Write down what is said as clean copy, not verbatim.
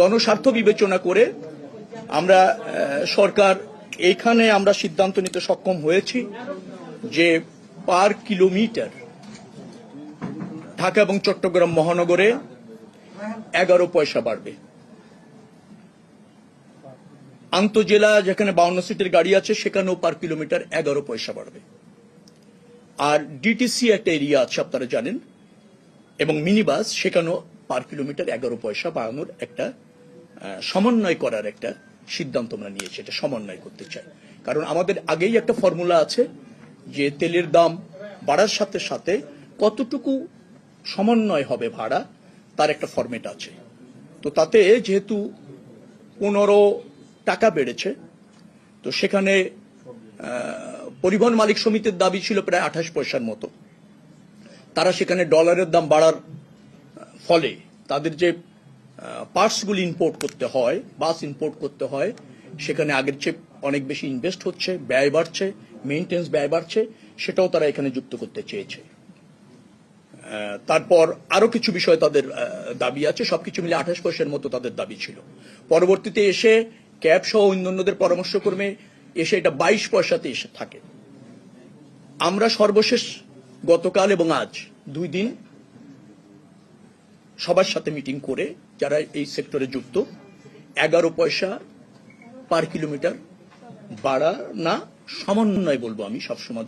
জনস্বার্থ বিবেচনা করে আমরা সরকার এখানে আমরা সিদ্ধান্ত নিতে সক্ষম হয়েছি যে পার কিলোমিটার ঢাকা এবং চট্টগ্রাম মহানগরে 11 পয়সা বাড়বে। আন্তজেলা যেখানে 52 সিটের গাড়ি আছে সেখানেও পার কিলোমিটার 11 পয়সা বাড়বে। আর ডিটিসি একটা এরিয়া আছে আপনারা জানেন, এবং মিনি বাস সেখানেও পার কিলোমিটার 11 পয়সা বাড়ানোর একটা সমন্বয় করার একটা সিদ্ধান্ত আমরা নিয়েছি। এটা সমন্বয় করতে চাই, কারণ আমাদের আগেই একটা ফর্মুলা আছে যে তেলের দাম বাড়ার সাথে সাথে কতটুকু সমন্বয় হবে ভাড়া, তার একটা ফরম্যাট আছে। তো তাতে যেহেতু 15 টাকা বেড়েছে, তো সেখানে পরিবহন মালিক সমিতির দাবি ছিল প্রায় 28 পয়সার মতো। তারা সেখানে ডলারের দাম বাড়ার ফলে তাদের যে পার্টসগুলি ইম্পোর্ট করতে হয়, বাস ইম্পোর্ট করতে হয়, সেখানে আগের চেয়ে অনেক বেশি ইনভেস্ট হচ্ছে, ব্যয় বাড়ছে, মেইনটেন্স ব্যয় বাড়ছে, সেটাও তারা এখানে যুক্ত করতে চেয়েছে। তারপর আরো কিছু বিষয় তাদের দাবি আছে, সবকিছু মিলে 28 পয়সার মতো তাদের দাবি ছিল। পরবর্তীতে এসে ক্যাব সহ অন্যান্যদের পরামর্শক্রমে এসে এটা 22 পয়সাতে এসে থাকে। আমরা সর্বশেষ গতকাল এবং আজ 2 দিন সবার সাথে মিটিং করে যারা এই সেক্টরে যুক্ত 11 পয়সা পার কিলোমিটার বাড়া না সমন্বয় বলবো আমি সবসময়